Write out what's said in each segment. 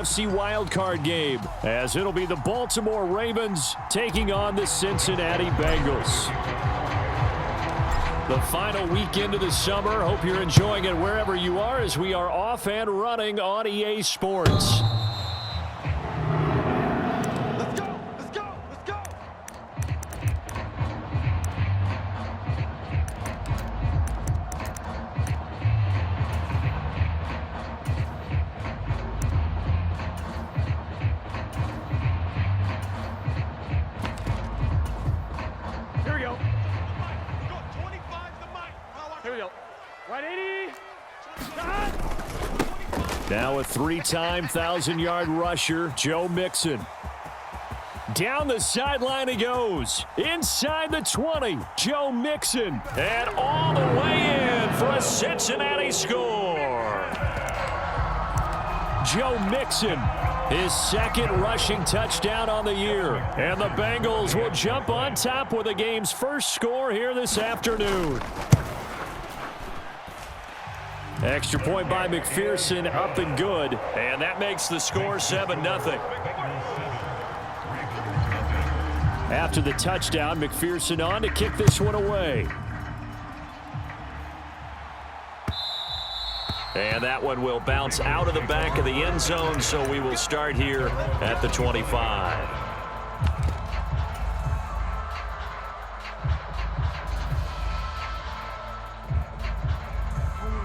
NFC wildcard game, as it'll be the Baltimore Ravens taking on the Cincinnati Bengals. The final weekend of the summer. Hope you're enjoying it wherever you are, as we are off and running on EA Sports. Now a three-time 1,000-yard rusher, Joe Mixon. Down the sideline he goes. Inside the 20, Joe Mixon. And all the way in for a Cincinnati score. Joe Mixon, his second rushing touchdown on the year. And the Bengals will jump on top with the game's first score here this afternoon. Extra point by McPherson, up and good. And that makes the score 7-0. After the touchdown, McPherson on to kick this one away. And that one will bounce out of the back of the end zone, so we will start here at the 25.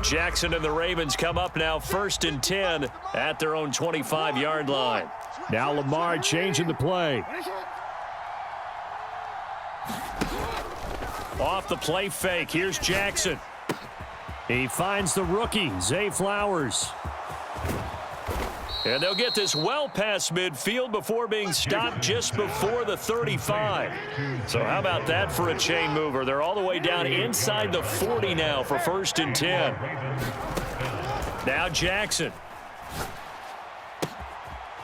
Jackson and the Ravens come up now 1st and 10 at their own 25-yard line. Now Lamar changing the play. Off the play fake, here's Jackson. He finds the rookie, Zay Flowers. And they'll get this well past midfield before being stopped just before the 35. So how about that for a chain mover? They're all the way down inside the 40 now for 1st and 10. Now Jackson.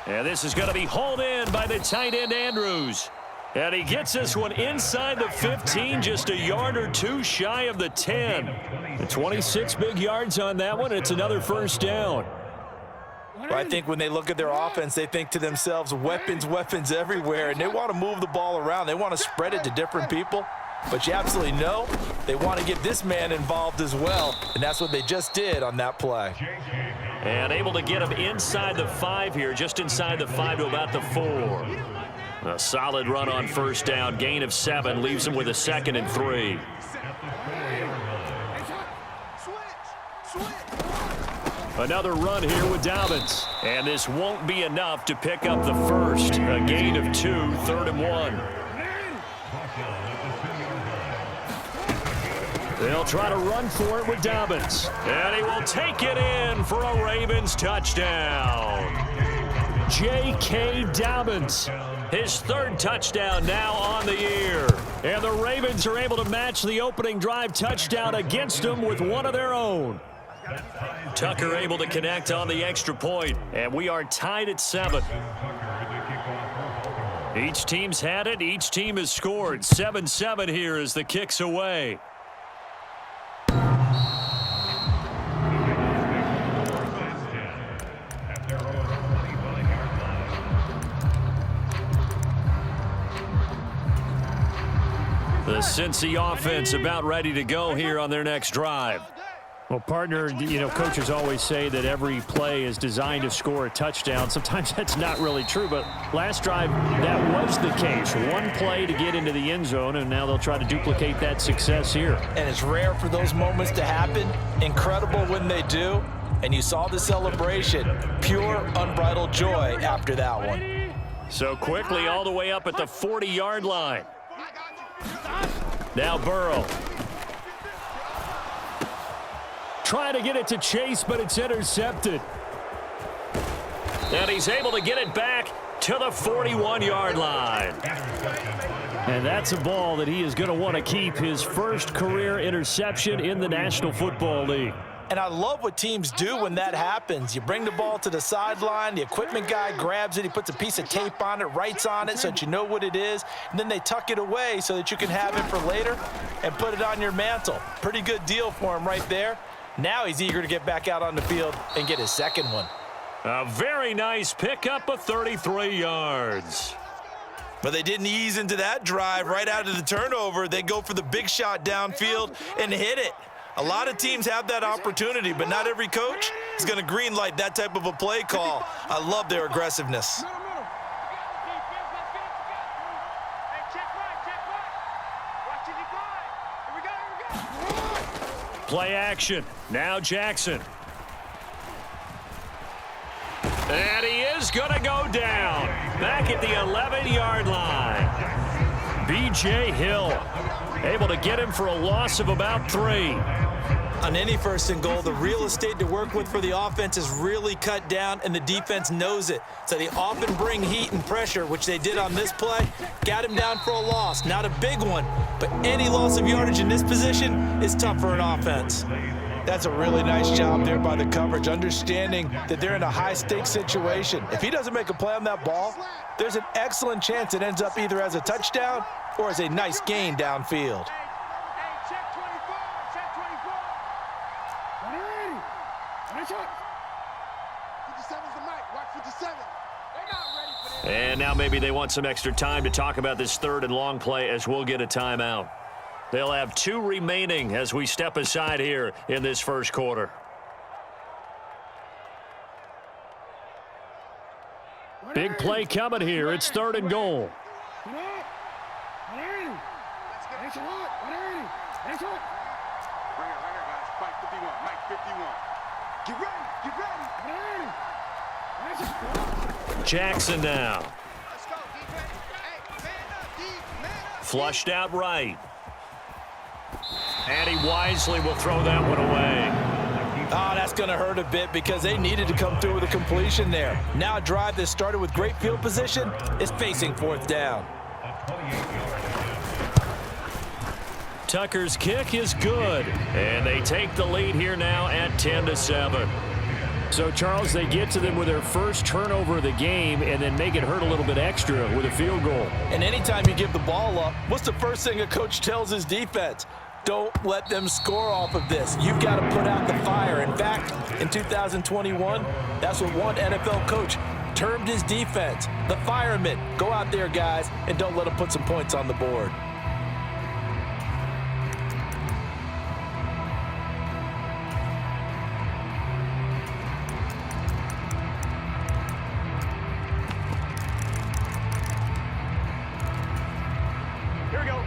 And this is going to be hauled in by the tight end Andrews. And he gets this one inside the 15, just a yard or two shy of the 10. The 26 big yards on that one. It's another first down. Well, I think when they look at their offense, they think to themselves, weapons, weapons everywhere, and they want to move the ball around. They want to spread it to different people, but you absolutely know they want to get this man involved as well, and that's what they just did on that play. And able to get him inside the 5 here, just inside the 5 to about the 4. A solid run on first down, gain of 7, leaves him with a 2nd and 3. Another run here with Dobbins. And this won't be enough to pick up the first. A gain of 2, 3rd and 1. They'll try to run for it with Dobbins. And he will take it in for a Ravens touchdown. J.K. Dobbins, his 3rd touchdown now on the year. And the Ravens are able to match the opening drive touchdown against them with one of their own. Tucker able to connect on the extra point, and we are tied at 7. Each team's had it. Each team has scored. 7-7 here as the kick's away. The Cincy offense about ready to go here on their next drive. Well, partner, coaches always say that every play is designed to score a touchdown. Sometimes that's not really true, but last drive, that was the case. One play to get into the end zone, and now they'll try to duplicate that success here. And it's rare for those moments to happen. Incredible when they do. And you saw the celebration. Pure, unbridled joy after that one. So quickly all the way up at the 40-yard line. Now Burrow. Trying to get it to Chase, but it's intercepted. And he's able to get it back to the 41-yard line. And that's a ball that he is going to want to keep, his first career interception in the National Football League. And I love what teams do when that happens. You bring the ball to the sideline, the equipment guy grabs it, he puts a piece of tape on it, writes on it so that you know what it is, and then they tuck it away so that you can have it for later and put it on your mantle. Pretty good deal for him right there. Now he's eager to get back out on the field and get his second one. A very nice pickup of 33 yards. But they didn't ease into that drive right out of the turnover. They go for the big shot downfield and hit it. A lot of teams have that opportunity, but not every coach is going to green light that type of a play call. I love their aggressiveness. Play action. Now Jackson. And he is going to go down. Back at the 11-yard line. B.J. Hill able to get him for a loss of about 3. On any first and goal, the real estate to work with for the offense is really cut down, and the defense knows it. So they often bring heat and pressure, which they did on this play. Got him down for a loss. Not a big one, but any loss of yardage in this position is tough for an offense. That's a really nice job there by the coverage, understanding that they're in a high-stakes situation. If he doesn't make a play on that ball, there's an excellent chance it ends up either as a touchdown or as a nice gain downfield. And now maybe they want some extra time to talk about this third and long play as we'll get a timeout. They'll have 2 remaining as we step aside here in this first quarter. Big play coming here. It's 3rd and goal. Jackson now. Flushed out right. And he wisely will throw that one away. Oh, that's going to hurt a bit because they needed to come through with a completion there. Now a drive that started with great field position is facing 4th down. Tucker's kick is good. And they take the lead here now at 10-7. So, Charles, they get to them with their first turnover of the game and then make it hurt a little bit extra with a field goal. And anytime you give the ball up, what's the first thing a coach tells his defense? Don't let them score off of this. You've got to put out the fire. In fact, in 2021, that's what one NFL coach termed his defense. The firemen. Go out there, guys, and don't let them put some points on the board.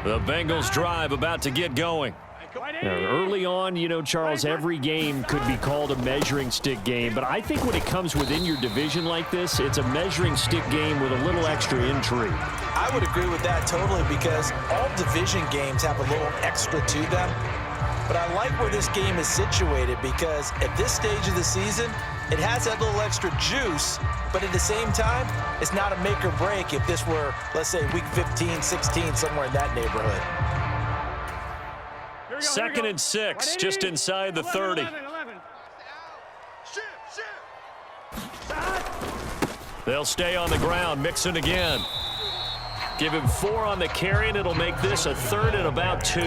The Bengals drive about to get going. Now, early on, you know, Charles, every game could be called a measuring stick game, but I think when it comes within your division like this, it's a measuring stick game with a little extra intrigue. I would agree with that totally because all division games have a little extra to them. But I like where this game is situated because at this stage of the season, it has that little extra juice, but at the same time, it's not a make or break if this were, let's say, week 15, 16, somewhere in that neighborhood. 2nd and 6, just inside the 30. They'll stay on the ground, Mixon again. Give him 4 on the carry, and it'll make this a 3rd and about 2.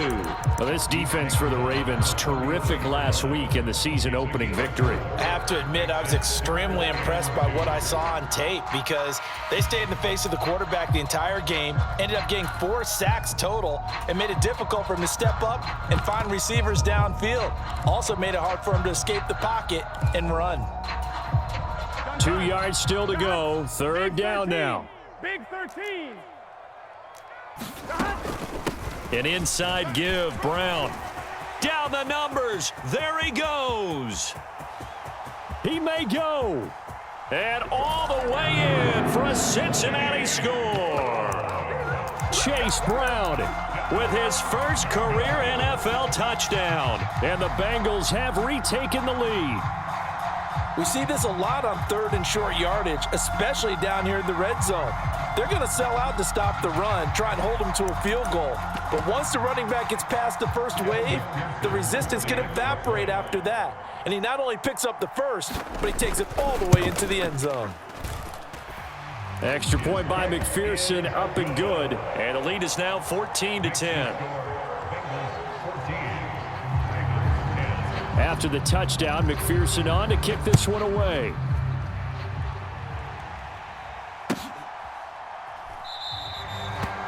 Well, this defense for the Ravens, terrific last week in the season-opening victory. I have to admit, I was extremely impressed by what I saw on tape because they stayed in the face of the quarterback the entire game, ended up getting 4 sacks total, and made it difficult for him to step up and find receivers downfield. Also made it hard for him to escape the pocket and run. 2 yards still to go. 3rd down now. Big 13. An inside give, Brown. Down the numbers. There he goes. He may go. And all the way in for a Cincinnati score. Chase Brown with his first career NFL touchdown. And the Bengals have retaken the lead. We see this a lot on 3rd and short yardage, especially down here in the red zone. They're going to sell out to stop the run, try and hold them to a field goal. But once the running back gets past the first wave, the resistance can evaporate after that. And he not only picks up the first, but he takes it all the way into the end zone. Extra point by McPherson, up and good. And the lead is now 14-10. After the touchdown, McPherson on to kick this one away.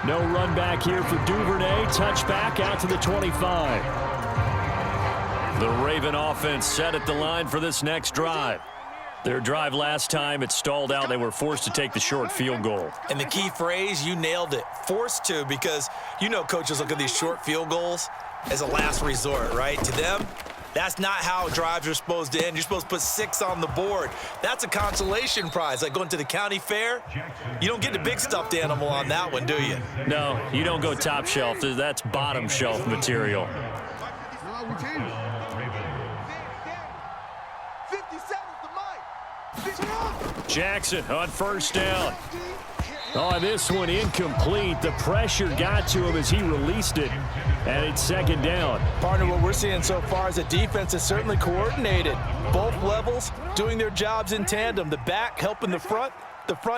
No run back here for Duvernay. Touchback out to the 25. The Raven offense set at the line for this next drive. Their drive last time, it stalled out. They were forced to take the short field goal. And the key phrase, you nailed it, forced to, because you know coaches look at these short field goals as a last resort, right? To them, that's not how drives are supposed to end. You're supposed to put 6 on the board. That's a consolation prize, like going to the county fair. You don't get the big stuffed animal on that one, do you? No, you don't go top shelf. That's bottom shelf material. Jackson on first down. Oh, this one incomplete. The pressure got to him as he released it, and it's second down. Partner, what we're seeing so far is the defense is certainly coordinated. Both levels doing their jobs in tandem. The back helping the front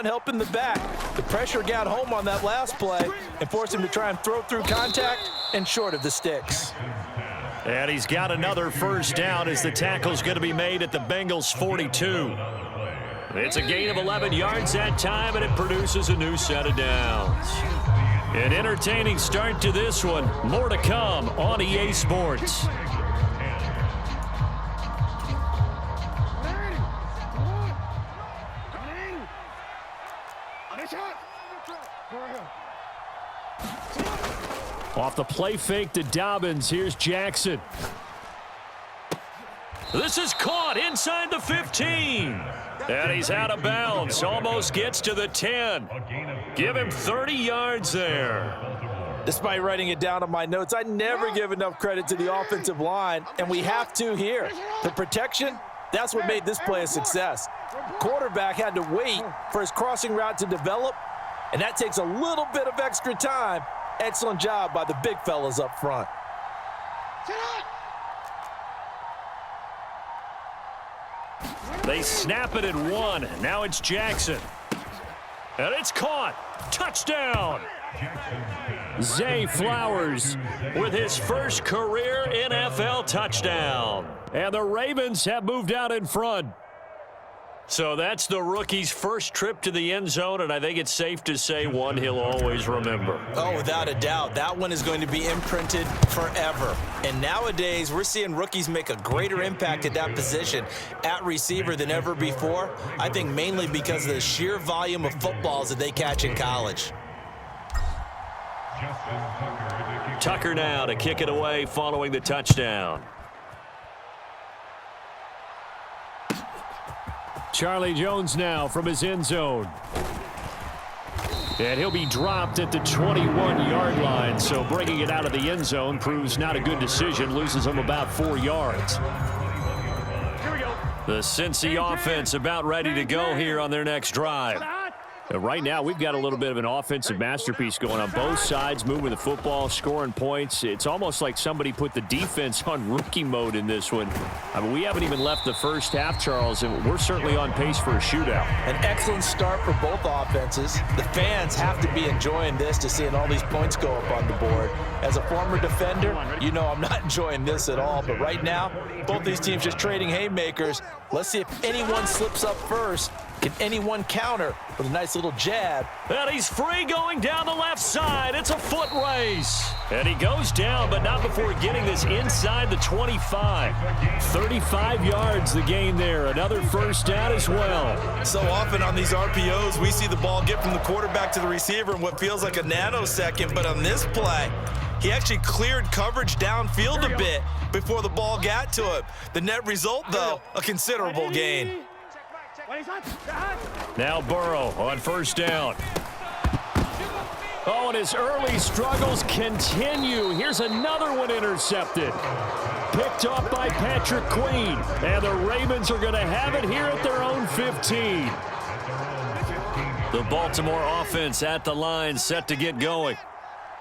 helping the back. The pressure got home on that last play and forced him to try and throw through contact and short of the sticks. And he's got another first down as the tackle's going to be made at the Bengals' 42. It's a gain of 11 yards that time, and it produces a new set of downs. An entertaining start to this one. More to come on EA Sports. Off the play fake to Dobbins. Here's Jackson. This is caught inside the 15. And he's out of bounds. Almost gets to the 10. Give him 30 yards there. Despite writing it down on my notes, I never give enough credit to the offensive line, and we have to here. The protection, that's what made this play a success. Quarterback had to wait for his crossing route to develop, and that takes a little bit of extra time. Excellent job by the big fellas up front. They snap it at 1. Now it's Jackson. And it's caught. Touchdown. Zay Flowers with his first career NFL touchdown. And the Ravens have moved out in front. So that's the rookie's first trip to the end zone, and I think it's safe to say one he'll always remember. Oh, without a doubt. That one is going to be imprinted forever. And nowadays, we're seeing rookies make a greater impact at that position at receiver than ever before. I think mainly because of the sheer volume of footballs that they catch in college. Tucker now to kick it away following the touchdown. Charlie Jones now from his end zone. And he'll be dropped at the 21-yard line, so bringing it out of the end zone proves not a good decision, loses him about 4 yards. Here we go. The Cincy offense about ready to go here on their next drive. Right now, we've got a little bit of an offensive masterpiece going on both sides, moving the football, scoring points. It's almost like somebody put the defense on rookie mode in this one. I mean, we haven't even left the first half, Charles, and we're certainly on pace for a shootout. An excellent start for both offenses. The fans have to be enjoying this to seeing all these points go up on the board. As a former defender, you know I'm not enjoying this at all. But right now, both these teams just trading haymakers. Let's see if anyone slips up first. Can anyone counter with a nice little jab? And he's free going down the left side. It's a foot race. And he goes down, but not before getting this inside the 25. 35 yards the gain there. Another first down as well. So often on these RPOs, we see the ball get from the quarterback to the receiver in what feels like a nanosecond. But on this play, he actually cleared coverage downfield a bit before the ball got to him. The net result, though, a considerable gain. Now Burrow on first down. Oh, and his early struggles continue. Here's another one intercepted. Picked off by Patrick Queen. And the Ravens are going to have it here at their own 15. The Baltimore offense at the line, set to get going.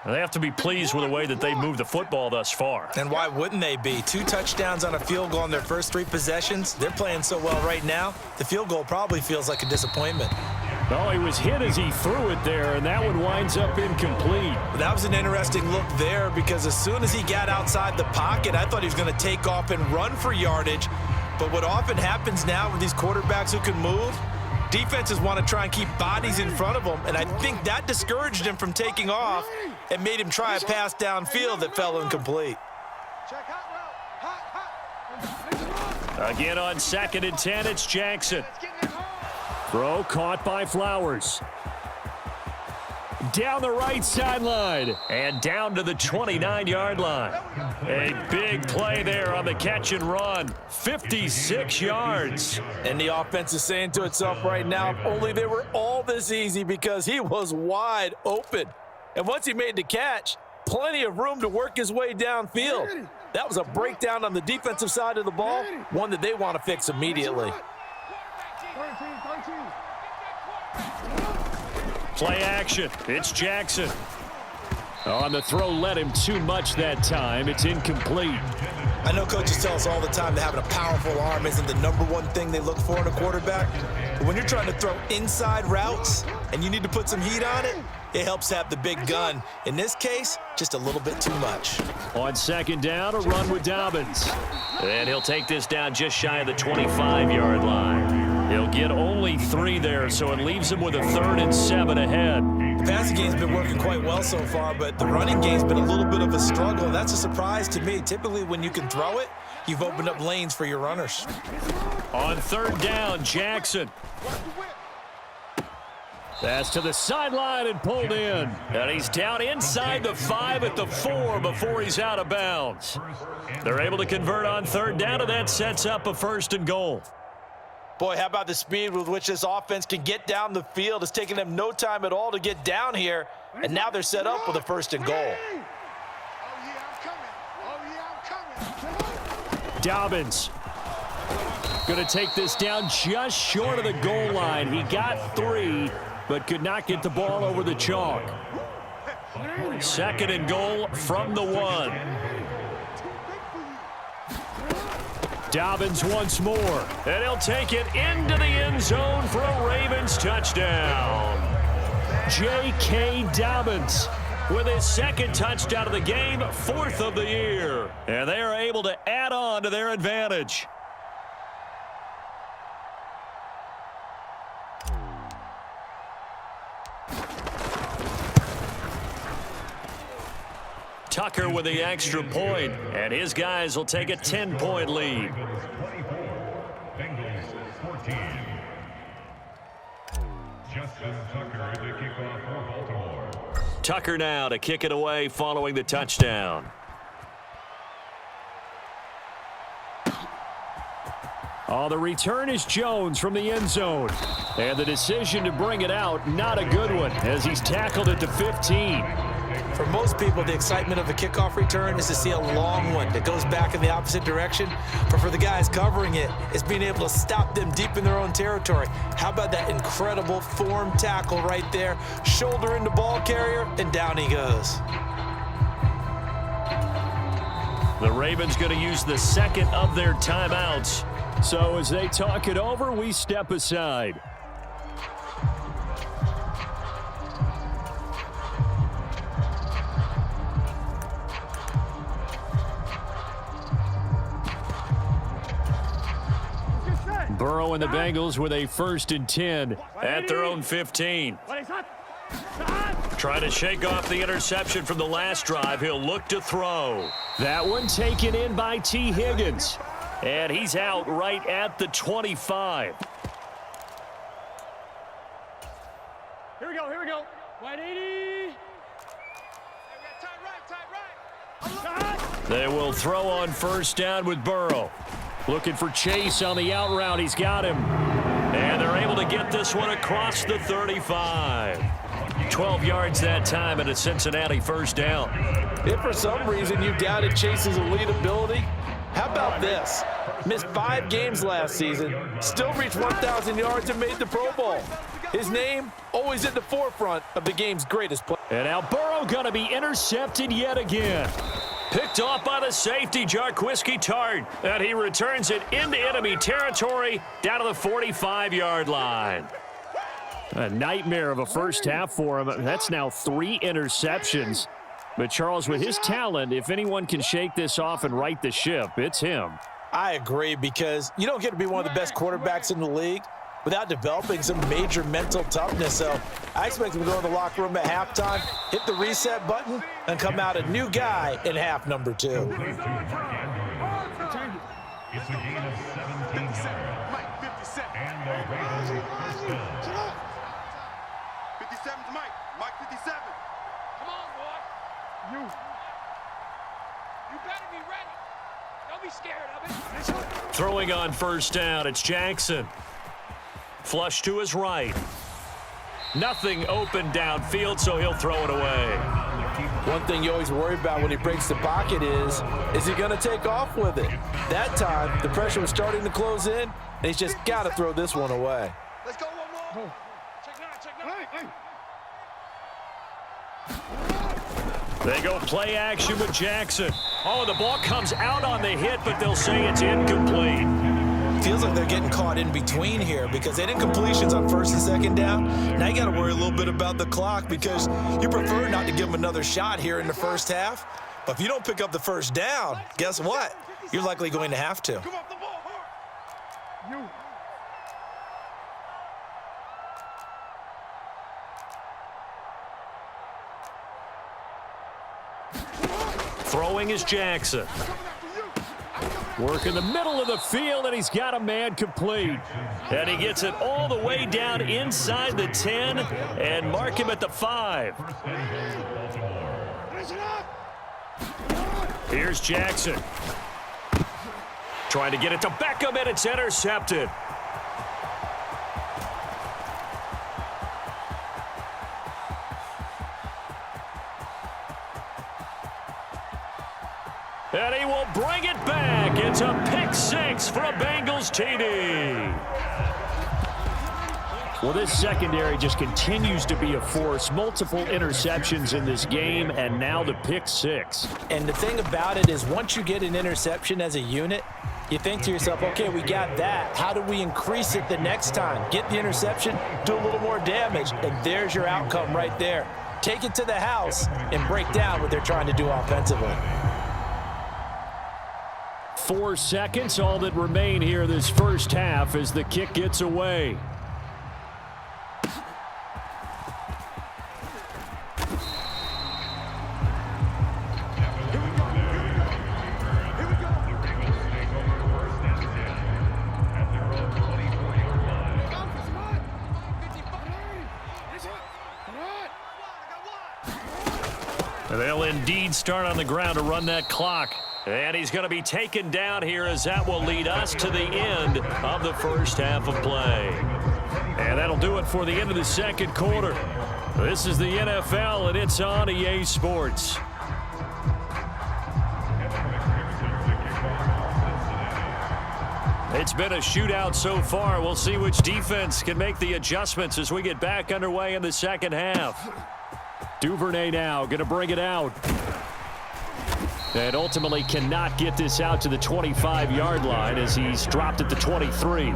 They have to be pleased with the way that they moved the football thus far. And why wouldn't they be? 2 touchdowns on a field goal in their first 3 possessions. They're playing so well right now, the field goal probably feels like a disappointment. Oh, he was hit as he threw it there, and that one winds up incomplete. That was an interesting look there because as soon as he got outside the pocket, I thought he was going to take off and run for yardage. But what often happens now with these quarterbacks who can move, Defenses want to try and keep bodies in front of them, and I think that discouraged him from taking off and made him try a pass downfield that fell incomplete. Again on 2nd and 10, it's Jackson. Throw caught by Flowers. Down the right sideline and down to the 29-yard line. A big play there on the catch and run. 56 yards. And the offense is saying to itself right now, if only they were all this easy, because he was wide open. And once he made the catch, plenty of room to work his way downfield. That was a breakdown on the defensive side of the ball, one that they want to fix immediately. Play action. It's Jackson. On the throw, led him too much that time. It's incomplete. I know coaches tell us all the time that having a powerful arm isn't the #1 thing they look for in a quarterback. But when you're trying to throw inside routes and you need to put some heat on it, it helps have the big gun. In this case, just a little bit too much. On 2nd down, a run with Dobbins. And he'll take this down just shy of the 25-yard line. He'll get only 3 there, so it leaves him with a 3rd and 7 ahead. The passing game's been working quite well so far, but the running game's been a little bit of a struggle. That's a surprise to me. Typically, when you can throw it, you've opened up lanes for your runners. On 3rd down, Jackson. Pass to the sideline and pulled in. And he's down inside the 5 at the 4 before he's out of bounds. They're able to convert on 3rd down, and that sets up a 1st and goal. Boy, how about the speed with which this offense can get down the field? It's taken them no time at all to get down here, and now they're set up with a 1st and goal. Dobbins going to take this down just short of the goal line. He got 3, but could not get the ball over the chalk. 2nd and goal from the 1. Dobbins once more, and he'll take it into the end zone for a Ravens touchdown. J.K. Dobbins with his 2nd touchdown of the game, 4th of the year. And they are able to add on to their advantage. Tucker with the extra point, and his guys will take a 10-point lead. Tucker now to kick it away following the touchdown. Oh, the return is Jones from the end zone. And the decision to bring it out, not a good one, as he's tackled at the 15. For most people, the excitement of a kickoff return is to see a long one that goes back in the opposite direction. But for the guys covering it, it's being able to stop them deep in their own territory. How about that incredible form tackle right there? Shoulder into ball carrier, and down he goes. The Ravens going to use the 2nd of their timeouts. So as they talk it over, we step aside. Burrow and the Bengals with a 1st and 10 at their own 15. Trying to shake off the interception from the last drive. He'll look to throw. That one taken in by T. Higgins. And he's out right at the 25. Here we go. 180. They will throw on 1st down with Burrow. Looking for Chase on the out route. He's got him. And they're able to get this one across the 35. 12 yards that time and a Cincinnati 1st down. If for some reason you doubted Chase's elite ability, how about this? Missed 5 games last season, still reached 1,000 yards and made the Pro Bowl. His name always at the forefront of the game's greatest play. And now Burrow going to be intercepted yet again. Picked off by the safety, Jarquiski Tart. And he returns it into enemy territory down to the 45-yard line. A nightmare of a first half for him. That's now 3 interceptions. But Charles, with his talent, if anyone can shake this off and right the ship, it's him. I agree, because you don't get to be one of the best quarterbacks in the league without developing some major mental toughness. So I expect him to go in the locker room at halftime, hit the reset button, and come out a new guy in half number 2. It's a gain of 17 yards. Mike, 57. And the Ravens first down. 57 to Mike. Mike, 57. Come on, boy. You better be ready. Don't be scared of it. Throwing on first down, it's Jackson. Flush to his right. Nothing open downfield, so he'll throw it away. One thing you always worry about when he breaks the pocket is he going to take off with it? That time, the pressure was starting to close in, and he's just got to throw this one away. Let's go one more. Check nine. They go play action with Jackson. Oh, the ball comes out on the hit, but they'll say it's incomplete. Feels like they're getting caught in between here because they didn't completions on first and second down. Now you got to worry a little bit about the clock because you prefer not to give them another shot here in the first half. But if you don't pick up the first down, guess what? You're likely going to have to. Come off the ball, hard. You. Throwing is Jackson. Work in the middle of the field, and he's got a man complete. And he gets it all the way down inside the 10 and mark him at the 5. Here's Jackson. Trying to get it to Beckham, and it's intercepted. And he will bring it back. It's a pick 6 for a Bengals TD. Well, this secondary just continues to be a force. Multiple interceptions in this game, and now the pick 6. And the thing about it is once you get an interception as a unit, you think to yourself, okay, we got that. How do we increase it the next time? Get the interception, do a little more damage, and there's your outcome right there. Take it to the house and break down what they're trying to do offensively. 4 seconds, all that remain here this first half as the kick gets away. They'll indeed start on the ground to run that clock. And he's going to be taken down here as that will lead us to the end of the first half of play. And that'll do it for the end of the second quarter. This is the NFL, and it's on EA Sports. It's been a shootout so far. We'll see which defense can make the adjustments as we get back underway in the second half. Duvernay now going to bring it out. And ultimately cannot get this out to the 25-yard line as he's dropped at the 23.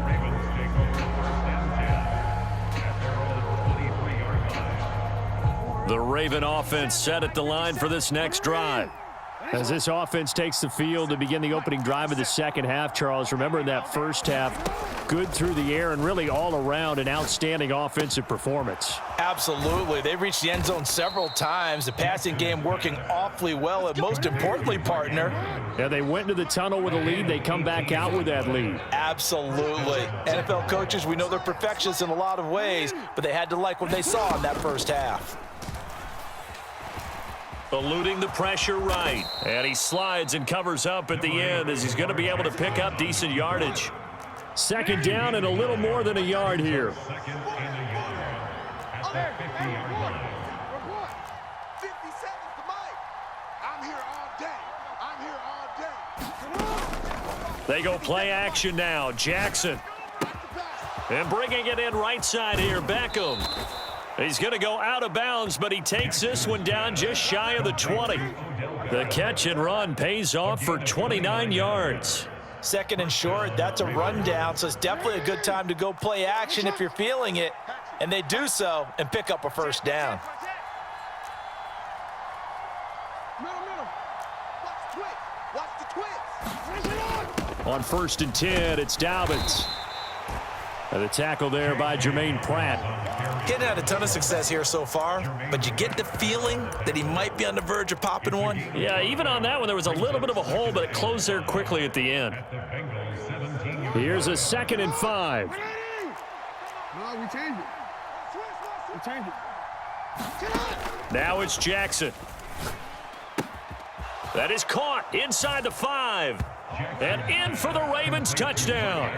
The Raven offense set at the line for this next drive. As this offense takes the field to begin the opening drive of the second half, Charles, remember in that first half, good through the air and really all around an outstanding offensive performance. Absolutely. They've reached the end zone several times. The passing game working awfully well, and most importantly, partner. Yeah, they went into the tunnel with a lead. They come back out with that lead. Absolutely. NFL coaches, we know they're perfectionists in a lot of ways, but they had to like what they saw in that first half. Eluding the pressure right. And he slides and covers up at the end as he's going to be able to pick up decent yardage. Second down and a little more than a yard here. 50 seconds to Mike. I'm here all day. They go play action now. Jackson. And bringing it in right side here, Beckham. He's going to go out of bounds, but he takes this one down just shy of the 20. The catch and run pays off for 29 yards. Second and short, that's a rundown, so it's definitely a good time to go play action if you're feeling it. And they do so and pick up a first down. Watch the twist. On 1st and 10, it's Dobbins. The tackle there by Jermaine Pratt. Getting had a ton of success here so far, but you get the feeling that he might be on the verge of popping one. Yeah, even on that one, there was a little bit of a hole, but it closed there quickly at the end. Here's a 2nd and 5. No, we changed it. We changed it. Now it's Jackson. That is caught inside the 5. And in for the Ravens touchdown.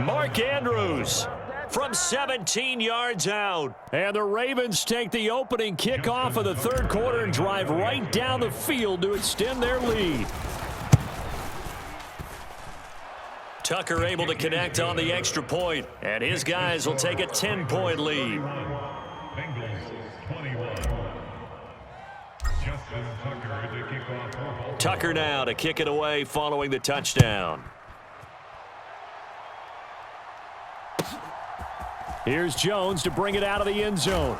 Mark Andrews from 17 yards out. And the Ravens take the opening kickoff of the 3rd quarter and drive right down the field to extend their lead. Tucker able to connect on the extra point, and his guys will take a 10-point lead. Tucker now to kick it away following the touchdown. Here's Jones to bring it out of the end zone.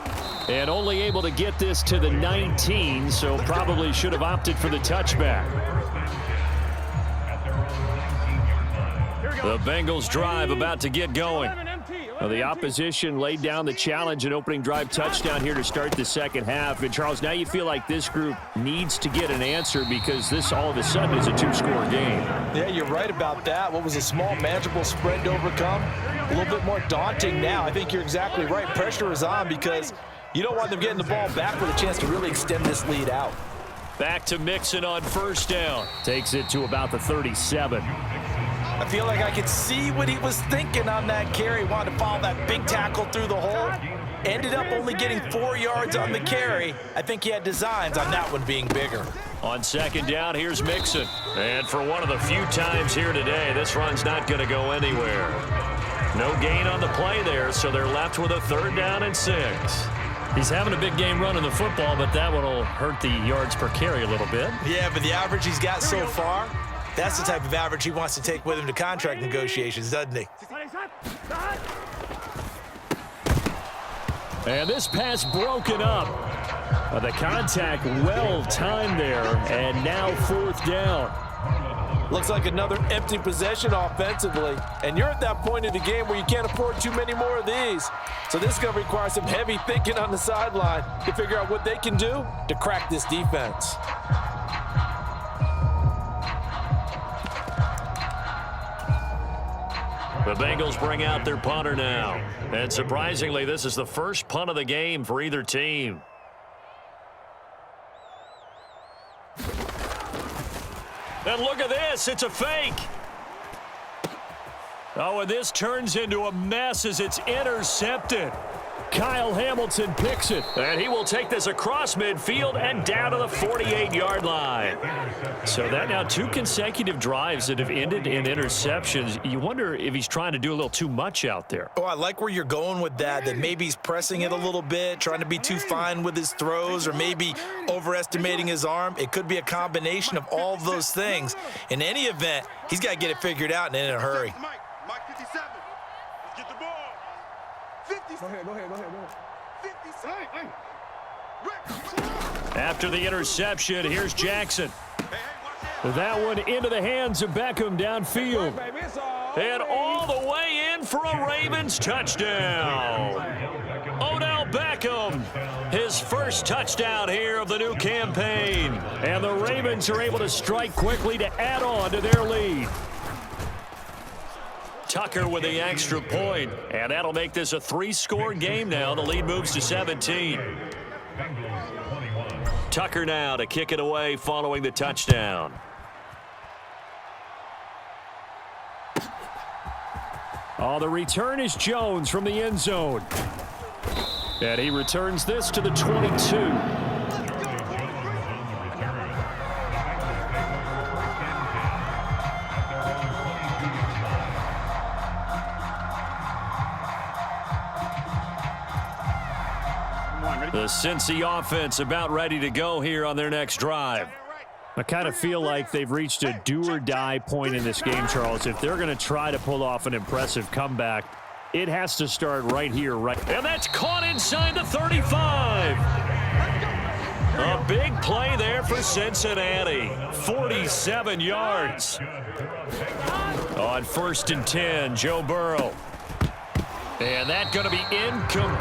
And only able to get this to the 19, so probably should have opted for the touchback. The Bengals drive about to get going. Well, the opposition laid down the challenge and opening drive touchdown here to start the 2nd half. And, Charles, now you feel like this group needs to get an answer because this all of a sudden is a 2-score game. Yeah, you're right about that. What was a small, manageable spread to overcome? A little bit more daunting now. I think you're exactly right. Pressure is on because you don't want them getting the ball back with a chance to really extend this lead out. Back to Mixon on 1st down. Takes it to about the 37. I feel like I could see what he was thinking on that carry. Wanted to follow that big tackle through the hole. Ended up only getting 4 yards on the carry. I think he had designs on that one being bigger. On 2nd down, here's Mixon. And for one of the few times here today, this run's not going to go anywhere. No gain on the play there, so they're left with a 3rd down and 6. He's having a big game running the football, but that one will hurt the yards per carry a little bit. Yeah, but the average he's got so far, that's the type of average he wants to take with him to contract negotiations, doesn't he? And this pass broken up. The contact well timed there, and now 4th down. Looks like another empty possession offensively, and you're at that point in the game where you can't afford too many more of these. So this is going to require some heavy thinking on the sideline to figure out what they can do to crack this defense. The Bengals bring out their punter now. And surprisingly, this is the first punt of the game for either team. And look at this. It's a fake. Oh, and this turns into a mess as it's intercepted. Kyle Hamilton picks it, and he will take this across midfield and down to the 48-yard line. So that now 2 consecutive drives that have ended in interceptions. You wonder if he's trying to do a little too much out there. Oh, I like where you're going with that maybe he's pressing it a little bit, trying to be too fine with his throws, or maybe overestimating his arm. It could be a combination of all of those things. In any event, he's got to get it figured out and in a hurry. Mike 57. Let's get the ball. 57. Go ahead. 57. After the interception, here's Jackson. Hey, watch it. That one into the hands of Beckham downfield. And all the way in for a Ravens touchdown. Odell Beckham, his first touchdown here of the new campaign. And the Ravens are able to strike quickly to add on to their lead. Tucker with the extra point, and that'll make this a 3-score game now. The lead moves to 17. Tucker now to kick it away following the touchdown. Oh, the return is Jones from the end zone. And he returns this to the 22. The Cincy offense about ready to go here on their next drive. I kind of feel like they've reached a do-or-die point in this game, Charles. If they're going to try to pull off an impressive comeback, it has to start right here, right. And that's caught inside the 35. A big play there for Cincinnati. 47 yards. On 1st and 10, Joe Burrow. And that's going to be incomplete.